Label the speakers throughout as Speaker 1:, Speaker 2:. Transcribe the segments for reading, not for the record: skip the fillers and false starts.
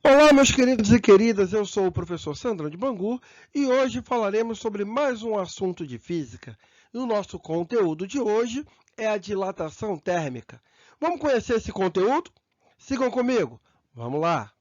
Speaker 1: Olá, meus queridos e queridas, eu sou o professor Sandrão de Bangu e hoje falaremos sobre mais um assunto de física. E o nosso conteúdo de hoje é a dilatação térmica. Vamos conhecer esse conteúdo? Sigam comigo. Vamos lá.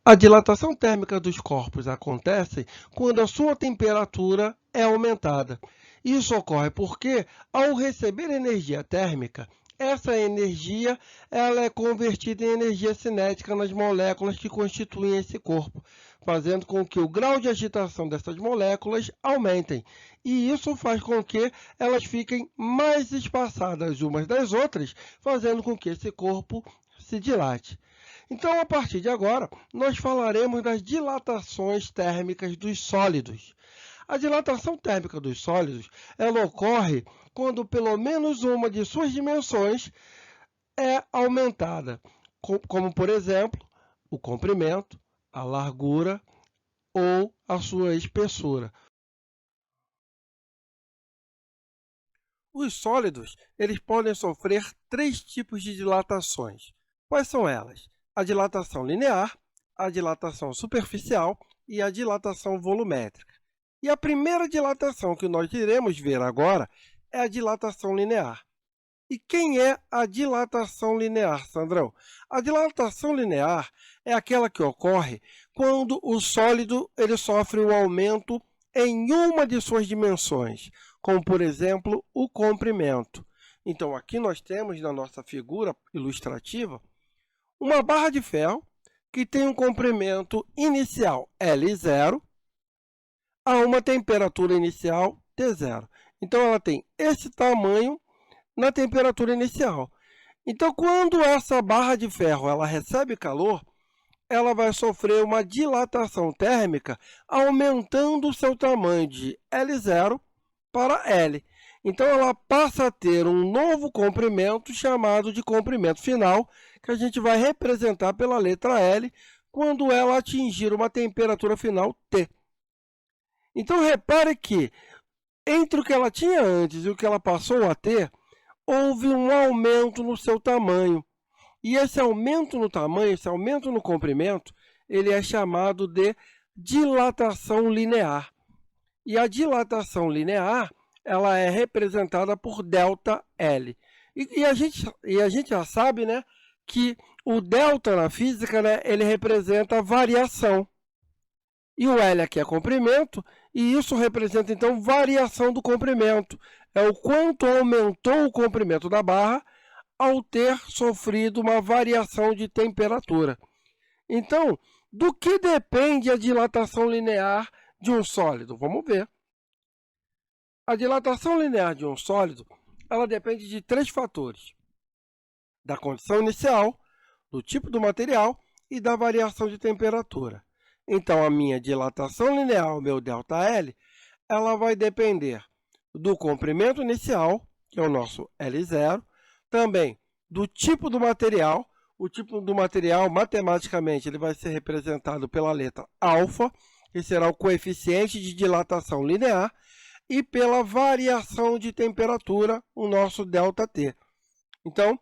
Speaker 1: A dilatação térmica dos corpos acontece quando a sua temperatura é aumentada. Isso ocorre porque, ao receber energia térmica, essa energia ela é convertida em energia cinética nas moléculas que constituem esse corpo, fazendo com que o grau de agitação dessas moléculas aumentem. E isso faz com que elas fiquem mais espaçadas umas das outras, fazendo com que esse corpo se dilate. Então, a partir de agora, nós falaremos das dilatações térmicas dos sólidos. A dilatação térmica dos sólidos, ela ocorre quando pelo menos uma de suas dimensões é aumentada, como por exemplo, o comprimento, a largura ou a sua espessura. Os sólidos, eles podem sofrer três tipos de dilatações. Quais são elas? A dilatação linear, a dilatação superficial e a dilatação volumétrica. E a primeira dilatação que nós iremos ver agora é a dilatação linear. E quem é a dilatação linear, Sandrão? A dilatação linear é aquela que ocorre quando o sólido ele sofre um aumento em uma de suas dimensões, como, por exemplo, o comprimento. Então, aqui nós temos, na nossa figura ilustrativa, uma barra de ferro que tem um comprimento inicial L0 a uma temperatura inicial T0. Então, ela tem esse tamanho na temperatura inicial. Então, quando essa barra de ferro ela recebe calor, ela vai sofrer uma dilatação térmica, aumentando o seu tamanho de L0 para L. Então, ela passa a ter um novo comprimento chamado de comprimento final, que a gente vai representar pela letra L, quando ela atingir uma temperatura final T. Então, repare que entre o que ela tinha antes e o que ela passou a ter, houve um aumento no seu tamanho. E esse aumento no tamanho, esse aumento no comprimento, ele é chamado de dilatação linear. E a dilatação linear, ela é representada por ΔL. E a gente já sabe, né, que o delta na física, né, ele representa variação. E o L aqui é comprimento, e isso representa, então, variação do comprimento. É o quanto aumentou o comprimento da barra ao ter sofrido uma variação de temperatura. Então, do que depende a dilatação linear de um sólido? Vamos ver. A dilatação linear de um sólido ela depende de três fatores: da condição inicial, do tipo do material e da variação de temperatura. Então, a minha dilatação linear, o meu ΔL, ela vai depender do comprimento inicial, que é o nosso L0, também do tipo do material. O tipo do material, matematicamente, ele vai ser representado pela letra alfa, que será o coeficiente de dilatação linear, e pela variação de temperatura, o nosso ΔT. Então,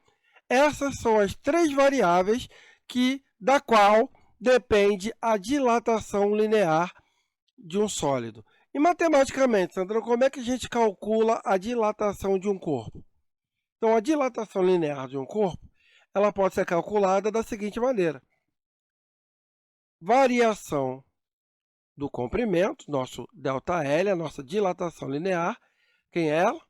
Speaker 1: essas são as três variáveis da qual depende a dilatação linear de um sólido. E matematicamente, Sandro, como é que a gente calcula a dilatação de um corpo? Então, a dilatação linear de um corpo ela pode ser calculada da seguinte maneira: variação do comprimento, nosso ΔL, a nossa dilatação linear, quem é ela?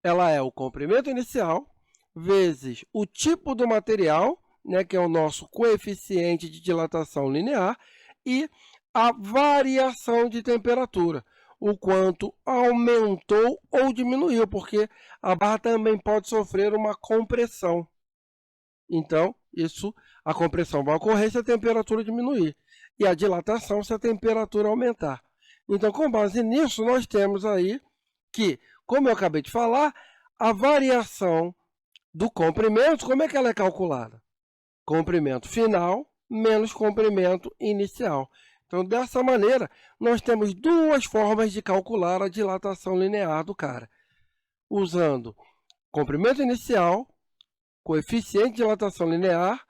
Speaker 1: Ela é o comprimento inicial vezes o tipo do material, né, que é o nosso coeficiente de dilatação linear, e a variação de temperatura, o quanto aumentou ou diminuiu, porque a barra também pode sofrer uma compressão. Então, a compressão vai ocorrer se a temperatura diminuir, e a dilatação se a temperatura aumentar. Então, com base nisso, nós temos aí que, como eu acabei de falar, a variação do comprimento, como é que ela é calculada? Comprimento final menos comprimento inicial. Então, dessa maneira, nós temos duas formas de calcular a dilatação linear do cara, usando comprimento inicial coeficiente de dilatação linear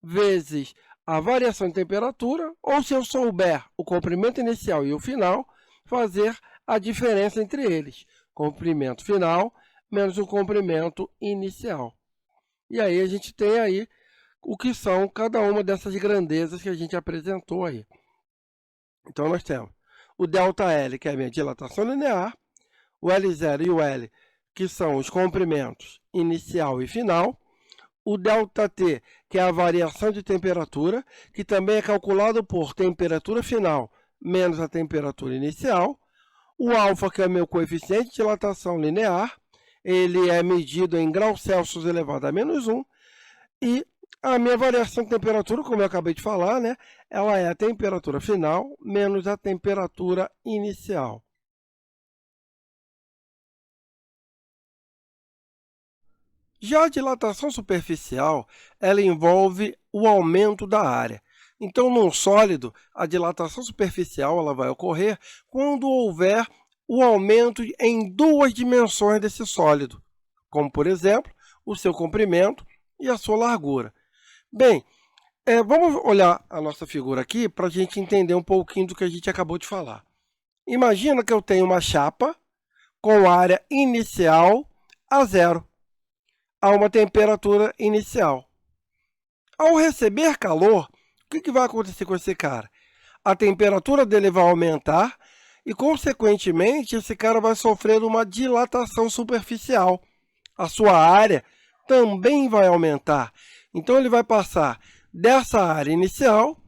Speaker 1: vezes a variação de temperatura, ou se eu souber o comprimento inicial e o final, fazer a diferença entre eles. Comprimento final menos o comprimento inicial. E aí a gente tem aí o que são cada uma dessas grandezas que a gente apresentou aí. Então nós temos o ΔL, que é a minha dilatação linear, o L0 e o L, que são os comprimentos inicial e final, o ΔT, que é a variação de temperatura, que também é calculado por temperatura final menos a temperatura inicial, o alfa, que é o meu coeficiente de dilatação linear, ele é medido em graus Celsius elevado a -1, e a minha variação de temperatura, como eu acabei de falar, né, ela é a temperatura final menos a temperatura inicial. Já a dilatação superficial, ela envolve o aumento da área. Então, num sólido, a dilatação superficial ela vai ocorrer quando houver o aumento em duas dimensões desse sólido, como, por exemplo, o seu comprimento e a sua largura. Bem, vamos olhar a nossa figura aqui para a gente entender um pouquinho do que a gente acabou de falar. Imagina que eu tenho uma chapa com área inicial a 0. A uma temperatura inicial. Ao receber calor, o que vai acontecer com esse cara? A temperatura dele vai aumentar e, consequentemente, esse cara vai sofrer uma dilatação superficial. A sua área também vai aumentar. Então, ele vai passar dessa área inicial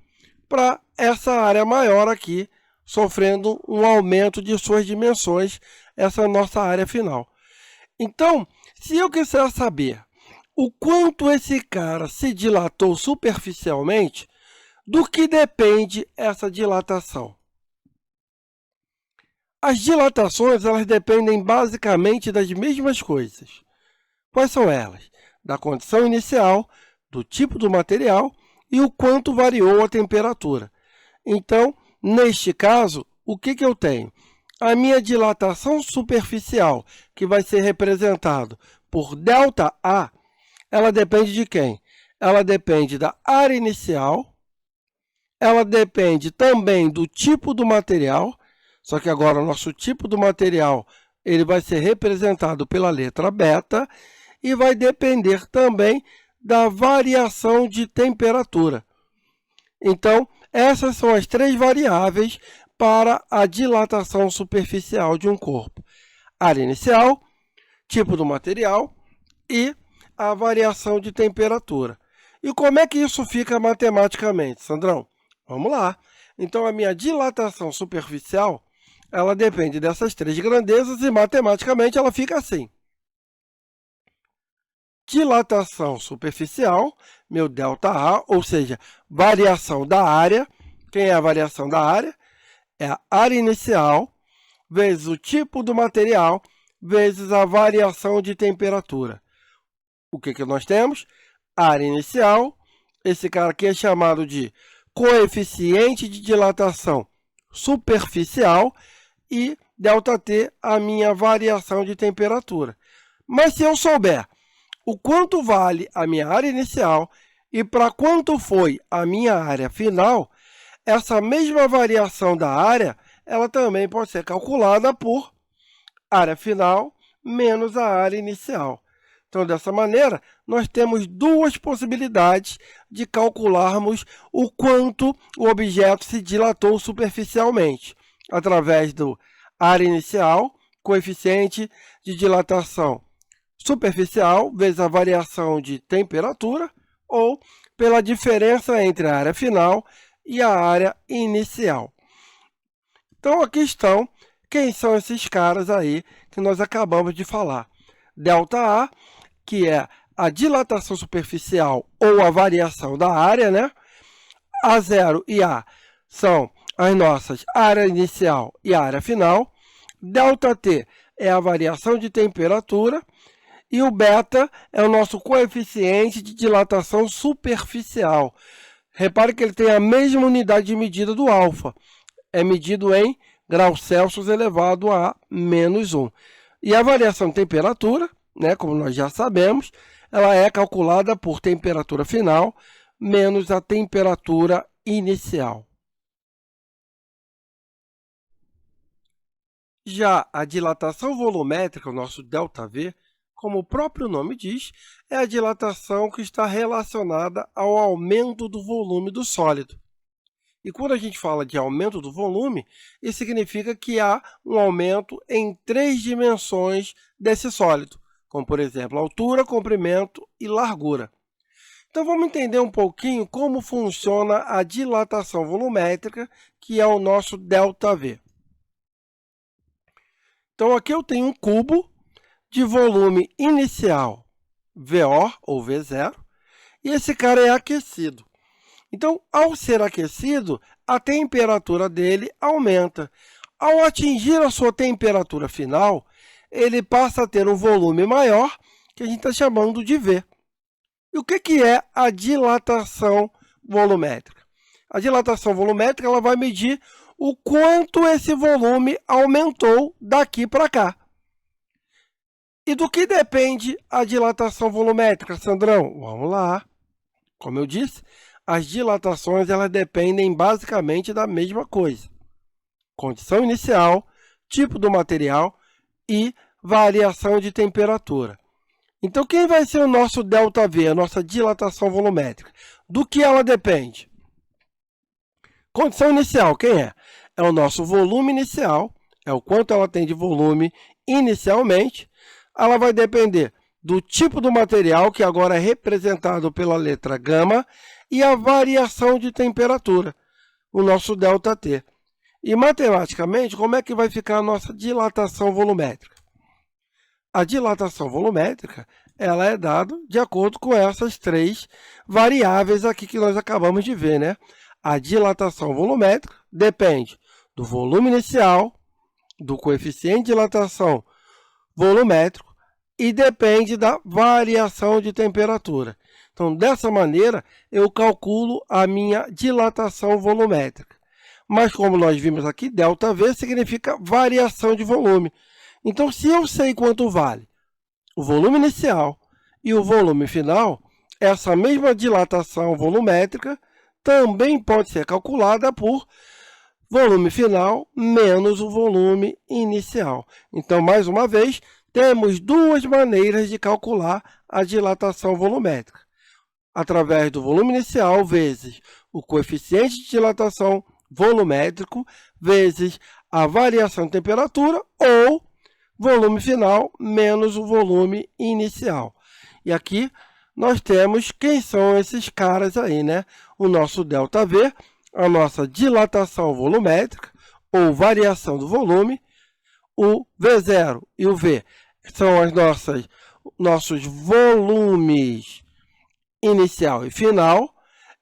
Speaker 1: para essa área maior aqui, sofrendo um aumento de suas dimensões, essa é a nossa área final. Então, se eu quiser saber o quanto esse cara se dilatou superficialmente, do que depende essa dilatação? As dilatações elas dependem basicamente das mesmas coisas. Quais são elas? Da condição inicial, do tipo do material e o quanto variou a temperatura. Então, neste caso, o que eu tenho? A minha dilatação superficial, que vai ser representado por ΔA, ela depende de quem? Ela depende da área inicial, ela depende também do tipo do material, só que agora o nosso tipo do material ele vai ser representado pela letra beta e vai depender também da variação de temperatura. Então, essas são as três variáveis para a dilatação superficial de um corpo: área inicial, tipo do material e a variação de temperatura. E como é que isso fica matematicamente, Sandrão? Vamos lá. Então, a minha dilatação superficial, ela depende dessas três grandezas e matematicamente ela fica assim. Dilatação superficial, meu ΔA, ou seja, variação da área. Quem é a variação da área? É a área inicial vezes o tipo do material vezes a variação de temperatura. O que nós temos? Área inicial, esse cara aqui é chamado de coeficiente de dilatação superficial e ΔT, a minha variação de temperatura. Mas se eu souber o quanto vale a minha área inicial e para quanto foi a minha área final, essa mesma variação da área, ela também pode ser calculada por área final menos a área inicial. Então, dessa maneira, nós temos duas possibilidades de calcularmos o quanto o objeto se dilatou superficialmente, através do área inicial, coeficiente de dilatação superficial, vezes a variação de temperatura, ou pela diferença entre a área final e a área inicial. Então, aqui estão quem são esses caras aí que nós acabamos de falar. ΔA, que é a dilatação superficial ou a variação da área, né? A0 e A são as nossas área inicial e área final. ΔT é a variação de temperatura. E o beta é o nosso coeficiente de dilatação superficial. Repare que ele tem a mesma unidade de medida do alfa. É medido em graus Celsius elevado a -1. E a variação de temperatura, né, como nós já sabemos, ela é calculada por temperatura final menos a temperatura inicial. Já a dilatação volumétrica, o nosso ΔV, como o próprio nome diz, é a dilatação que está relacionada ao aumento do volume do sólido. E quando a gente fala de aumento do volume, isso significa que há um aumento em 3 dimensões desse sólido, como, por exemplo, altura, comprimento e largura. Então, vamos entender um pouquinho como funciona a dilatação volumétrica, que é o nosso ΔV. Então, aqui eu tenho um cubo de volume inicial VO, ou V0, e esse cara é aquecido. Então, ao ser aquecido, a temperatura dele aumenta. Ao atingir a sua temperatura final, ele passa a ter um volume maior, que a gente está chamando de V. E o que é a dilatação volumétrica? A dilatação volumétrica ela vai medir o quanto esse volume aumentou daqui para cá. E do que depende a dilatação volumétrica, Sandrão? Vamos lá. Como eu disse, as dilatações elas dependem basicamente da mesma coisa. Condição inicial, tipo do material e variação de temperatura. Então, quem vai ser o nosso ΔV, a nossa dilatação volumétrica? Do que ela depende? Condição inicial, quem é? É o nosso volume inicial, é o quanto ela tem de volume inicialmente. Ela vai depender do tipo do material, que agora é representado pela letra gama, e a variação de temperatura, o nosso ΔT. E matematicamente, como é que vai ficar a nossa dilatação volumétrica? A dilatação volumétrica ela é dada de acordo com essas 3 variáveis aqui que nós acabamos de ver, né? A dilatação volumétrica depende do volume inicial, do coeficiente de dilatação volumétrico e depende da variação de temperatura. Então, dessa maneira, eu calculo a minha dilatação volumétrica. Mas, como nós vimos aqui, ΔV significa variação de volume. Então, se eu sei quanto vale o volume inicial e o volume final, essa mesma dilatação volumétrica também pode ser calculada por volume final menos o volume inicial. Então, mais uma vez, temos 2 maneiras de calcular a dilatação volumétrica. Através do volume inicial vezes o coeficiente de dilatação volumétrico vezes a variação de temperatura ou volume final menos o volume inicial. E aqui nós temos quem são esses caras aí, né? O nosso ΔV, a nossa dilatação volumétrica ou variação do volume, o V0 e o V são as nossos volumes inicial e final,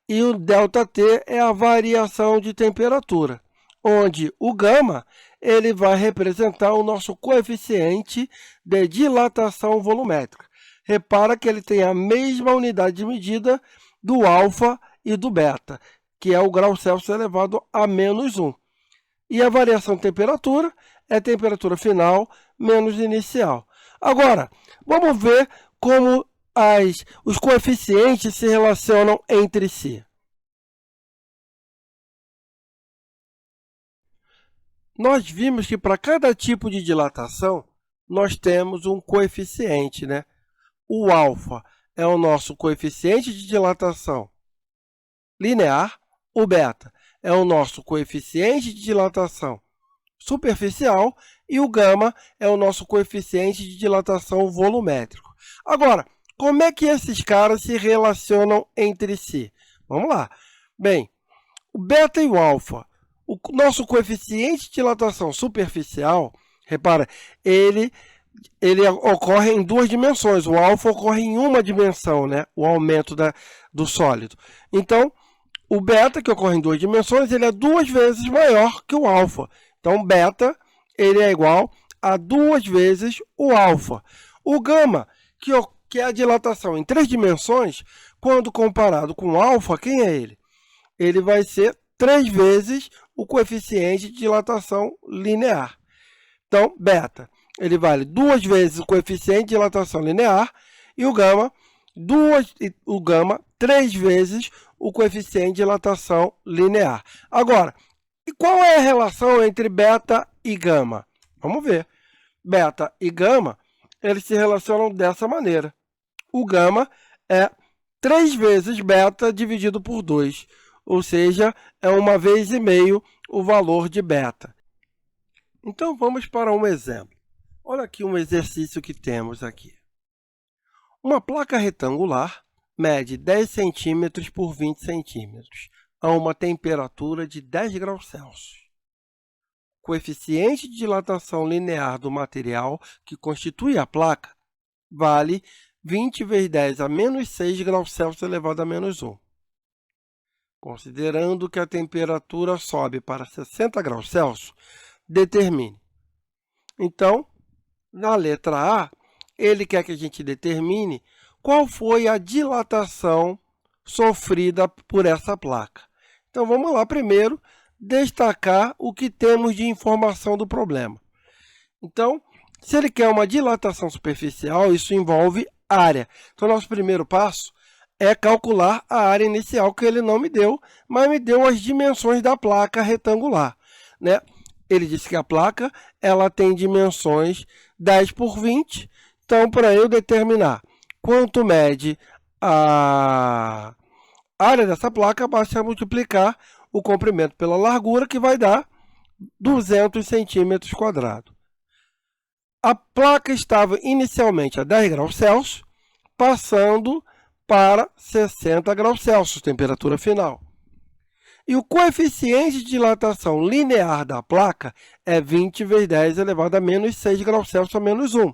Speaker 1: e o ΔT é a variação de temperatura, onde o gama ele vai representar o nosso coeficiente de dilatação volumétrica. Repara que ele tem a mesma unidade de medida do alfa e do beta, que é o grau Celsius elevado a menos 1. E a variação de temperatura é a temperatura final menos inicial. Agora, vamos ver como os coeficientes se relacionam entre si. Nós vimos que para cada tipo de dilatação, nós temos um coeficiente, né? O alfa é o nosso coeficiente de dilatação linear, o beta é o nosso coeficiente de dilatação superficial e o gama é o nosso coeficiente de dilatação volumétrico. Agora, como é que esses caras se relacionam entre si? Vamos lá. Bem, o beta e o alfa, o nosso coeficiente de dilatação superficial, repara, ele ocorre em 2 dimensões. O alfa ocorre em uma dimensão, né? O aumento do sólido. Então, o beta, que ocorre em 2 dimensões, ele é 2 vezes maior que o alfa. Então, beta ele é igual a 2 vezes o alfa. O gama, que é a dilatação em 3 dimensões, quando comparado com o alfa, quem é ele? Ele vai ser 3 vezes o coeficiente de dilatação linear. Então, beta, ele vale 2 vezes o coeficiente de dilatação linear, e o gama o gama 3 vezes o coeficiente de dilatação linear. Agora, e qual é a relação entre beta e gama? Vamos ver. Beta e gama, eles se relacionam dessa maneira. O gama é 3 vezes beta dividido por 2, ou seja, é 1,5 vezes o valor de beta. Então, vamos para um exemplo. Olha aqui um exercício que temos aqui. Uma placa retangular mede 10 centímetros por 20 centímetros, a uma temperatura de 10 graus Celsius. O coeficiente de dilatação linear do material que constitui a placa vale 20 vezes 10 a menos 6 graus Celsius elevado a menos 1. Considerando que a temperatura sobe para 60 graus Celsius, determine. Então, na letra A, ele quer que a gente determine qual foi a dilatação sofrida por essa placa. Então, vamos lá primeiro destacar o que temos de informação do problema. Então, se ele quer uma dilatação superficial, isso envolve área. Então, nosso primeiro passo é calcular a área inicial, que ele não me deu, mas me deu as dimensões da placa retangular, né? Ele disse que a placa ela tem dimensões 10 por 20, então, para eu determinar quanto mede a área dessa placa, basta multiplicar o comprimento pela largura, que vai dar 200 centímetros quadrados. A placa estava inicialmente a 10 graus Celsius, passando para 60 graus Celsius, temperatura final. E o coeficiente de dilatação linear da placa é 20 vezes 10 elevado a menos 6 graus Celsius a menos 1.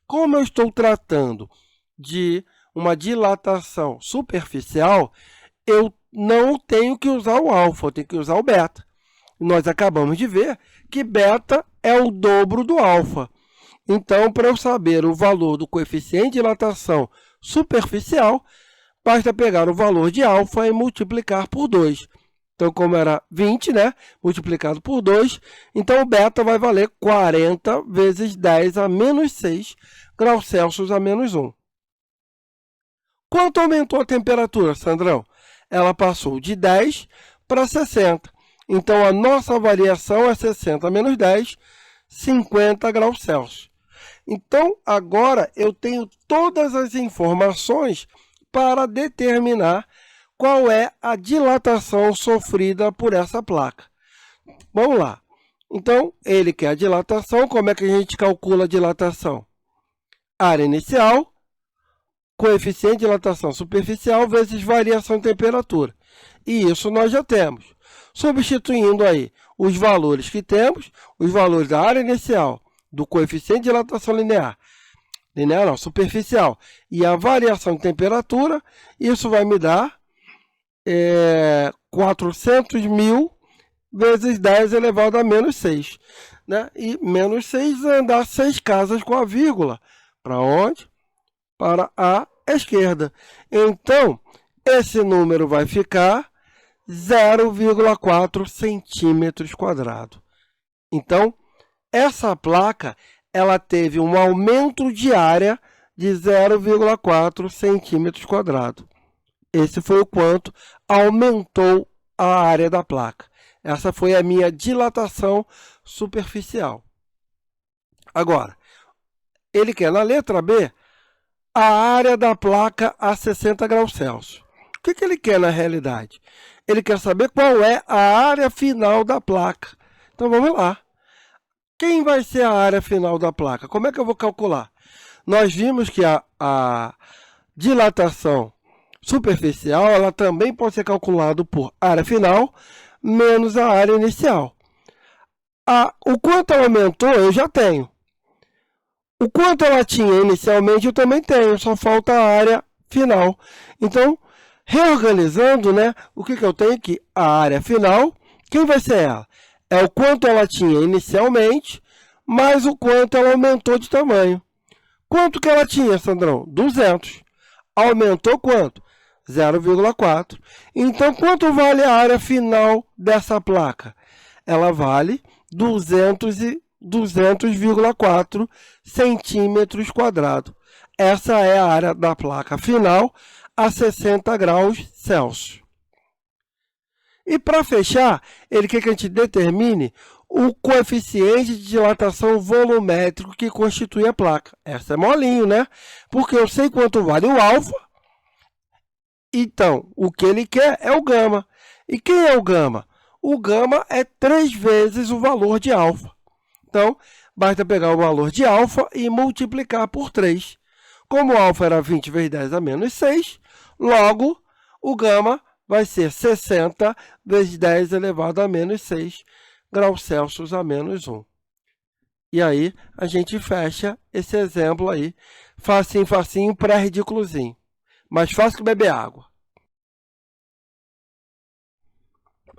Speaker 1: Como eu estou tratando de uma dilatação superficial, eu não tenho que usar o alfa, eu tenho que usar o beta. Nós acabamos de ver que beta é o dobro do alfa. Então, para eu saber o valor do coeficiente de dilatação superficial, basta pegar o valor de alfa e multiplicar por 2. Então, como era 20, né, multiplicado por 2, então o beta vai valer 40 vezes 10 a menos 6 graus Celsius a menos 1. Quanto aumentou a temperatura, Sandrão? Ela passou de 10 para 60. Então, a nossa variação é 60 menos 10, 50 graus Celsius. Então, agora eu tenho todas as informações para determinar qual é a dilatação sofrida por essa placa. Vamos lá. Então, ele quer a dilatação. Como é que a gente calcula a dilatação? Área inicial, coeficiente de dilatação superficial vezes variação de temperatura. E isso nós já temos. Substituindo aí os valores que temos, os valores da área inicial, do coeficiente de dilatação linear não, superficial, e a variação de temperatura, isso vai me dar 400.000 vezes 10 elevado a menos 6. Né? E menos 6 é andar 6 casas com a vírgula. Para onde? Para a esquerda. Então, esse número vai ficar 0,4 centímetros quadrados. Então, essa placa ela teve um aumento de área de 0,4 centímetros quadrados. Esse foi o quanto aumentou a área da placa. Essa foi a minha dilatação superficial. Agora, ele quer na letra B a área da placa a 60 graus Celsius. O que ele quer na realidade? Ele quer saber qual é a área final da placa. Então, vamos lá. Quem vai ser a área final da placa? Como é que eu vou calcular? Nós vimos que a dilatação superficial ela também pode ser calculada por área final menos a área inicial. O quanto ela aumentou, eu já tenho. O quanto ela tinha inicialmente, eu também tenho. Só falta a área final. Então, reorganizando, né, o que eu tenho aqui? A área final, quem vai ser ela? É o quanto ela tinha inicialmente, mais o quanto ela aumentou de tamanho. Quanto que ela tinha, Sandrão? 200. Aumentou quanto? 0,4. Então, quanto vale a área final dessa placa? Ela vale 200,4 centímetros quadrados. essa é a área da placa final a 60 graus Celsius. E para fechar, ele quer que a gente determine o coeficiente de dilatação volumétrico que constitui a placa. Essa é molinho, né? Porque eu sei quanto vale o alfa, então o que ele quer é o gama. E quem é o gama? O gama é 3 vezes o valor de alfa. Então, basta pegar o valor de alfa e multiplicar por 3. Como alfa era 20 vezes 10 a menos 6, logo o gama vai ser 60 vezes 10 elevado a menos 6 graus Celsius a menos 1. E aí, a gente fecha esse exemplo aí, facinho, facinho, pré-ridículozinho. Mais fácil que beber água.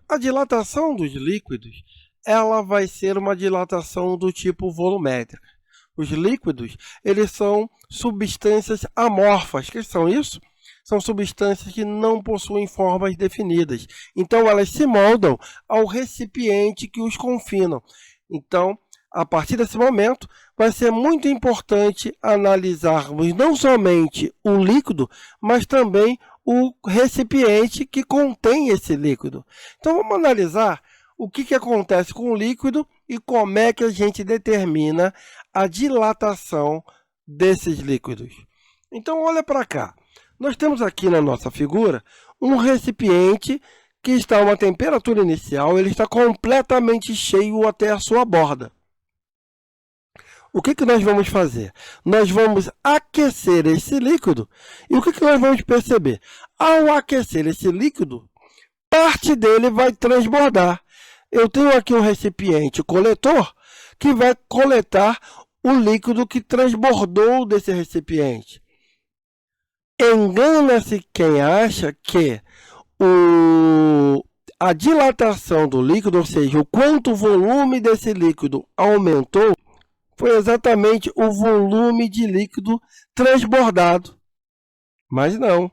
Speaker 1: A dilatação dos líquidos, ela vai ser uma dilatação do tipo volumétrica. Os líquidos, eles são substâncias amorfas. O que são isso? São substâncias que não possuem formas definidas. Então, elas se moldam ao recipiente que os confinam. Então, a partir desse momento, vai ser muito importante analisarmos não somente o líquido, mas também o recipiente que contém esse líquido. Então, vamos analisar o que acontece com o líquido e como é que a gente determina a dilatação desses líquidos. Então, olha para cá. Nós temos aqui na nossa figura um recipiente que está a uma temperatura inicial, ele está completamente cheio até a sua borda. O que nós vamos fazer? Nós vamos aquecer esse líquido e o que nós vamos perceber? Ao aquecer esse líquido, parte dele vai transbordar. Eu tenho aqui um recipiente coletor que vai coletar o líquido que transbordou desse recipiente. Engana-se quem acha que a dilatação do líquido, ou seja, o quanto o volume desse líquido aumentou, foi exatamente o volume de líquido transbordado. Mas não.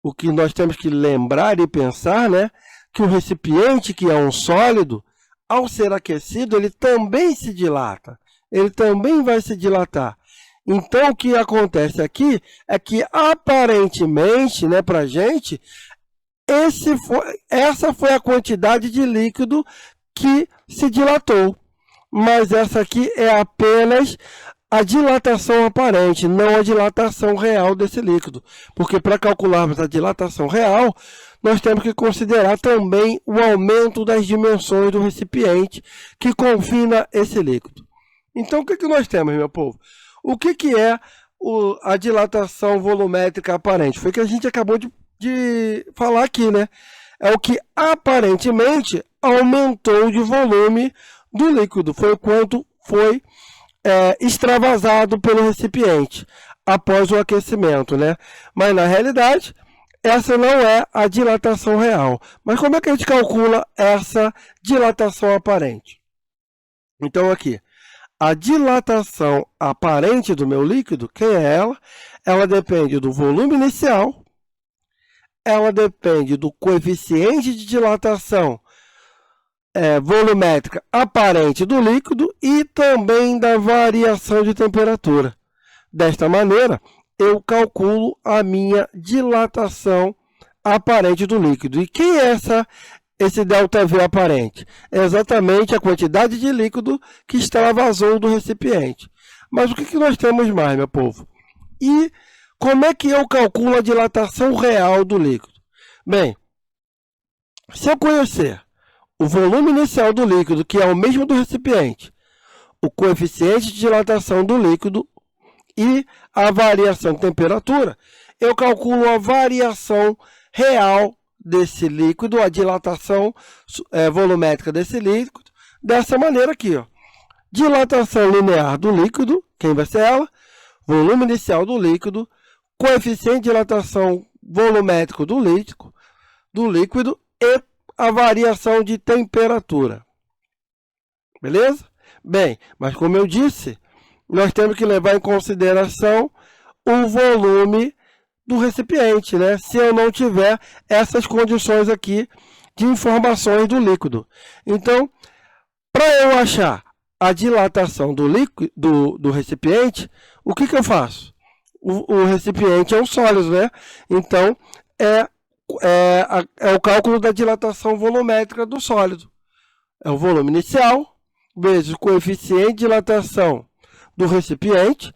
Speaker 1: O que nós temos que lembrar e pensar, né, que o recipiente, que é um sólido, ao ser aquecido, ele também se dilata. Ele também vai se dilatar. Então, o que acontece aqui é que, aparentemente, né, para a gente, essa foi a quantidade de líquido que se dilatou. Mas essa aqui é apenas a dilatação aparente, não a dilatação real desse líquido. Porque para calcularmos a dilatação real, nós temos que considerar também o aumento das dimensões do recipiente que confina esse líquido. Então, o que nós temos, meu povo? O que é a dilatação volumétrica aparente? Foi o que a gente acabou de falar aqui, né? É o que aparentemente aumentou de volume do líquido. Foi o quanto foi extravasado pelo recipiente após o aquecimento, né? Mas, na realidade, essa não é a dilatação real. Mas como é que a gente calcula essa dilatação aparente? Então, aqui, a dilatação aparente do meu líquido, quem é ela? Ela depende do volume inicial, ela depende do coeficiente de dilatação volumétrica aparente do líquido e também da variação de temperatura. Desta maneira, eu calculo a minha dilatação aparente do líquido. E quem é esse ΔV aparente? É exatamente a quantidade de líquido que extravasou do recipiente. Mas o que nós temos mais, meu povo? E como é que eu calculo a dilatação real do líquido? Bem, se eu conhecer o volume inicial do líquido, que é o mesmo do recipiente, o coeficiente de dilatação do líquido e a variação de temperatura, eu calculo a variação real desse líquido, a dilatação volumétrica desse líquido, dessa maneira aqui, ó. Dilatação linear do líquido, quem vai ser ela? Volume inicial do líquido, coeficiente de dilatação volumétrico do líquido e a variação de temperatura. Beleza? Bem, mas como eu disse, nós temos que levar em consideração o volume do recipiente, né? Se eu não tiver essas condições aqui de informações do líquido. Então, para eu achar a dilatação do recipiente, o que eu faço? o recipiente é um sólido, né? Então, é o cálculo da dilatação volumétrica do sólido. É o volume inicial, vezes o coeficiente de dilatação do recipiente,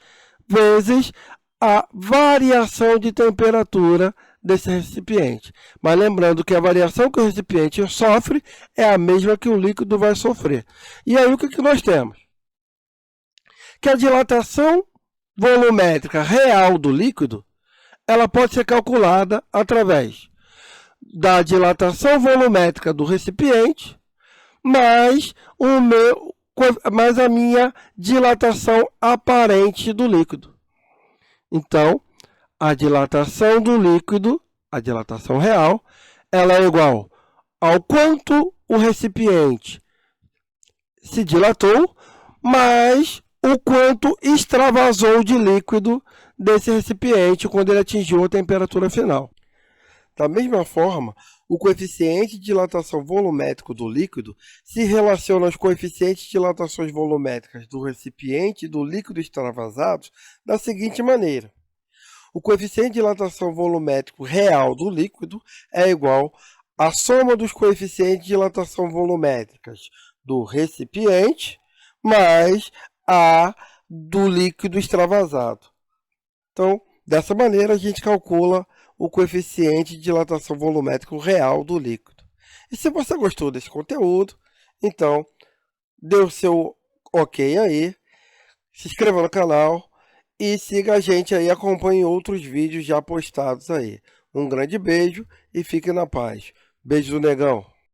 Speaker 1: vezes a variação de temperatura desse recipiente. Mas lembrando que a variação que o recipiente sofre é a mesma que o líquido vai sofrer. E aí o que nós temos? Que a dilatação volumétrica real do líquido, ela pode ser calculada através da dilatação volumétrica do recipiente mais a minha dilatação aparente do líquido. Então, a dilatação do líquido, a dilatação real, ela é igual ao quanto o recipiente se dilatou, mais o quanto extravasou de líquido desse recipiente quando ele atingiu a temperatura final. Da mesma forma, o coeficiente de dilatação volumétrico do líquido se relaciona aos coeficientes de dilatações volumétricas do recipiente e do líquido extravasados da seguinte maneira. O coeficiente de dilatação volumétrico real do líquido é igual à soma dos coeficientes de dilatação volumétricas do recipiente mais a do líquido extravasado. Então, dessa maneira, a gente calcula o coeficiente de dilatação volumétrico real do líquido. E se você gostou desse conteúdo, então, dê o seu ok aí, se inscreva no canal e siga a gente aí, acompanhe outros vídeos já postados aí. Um grande beijo e fique na paz. Beijo do Negão.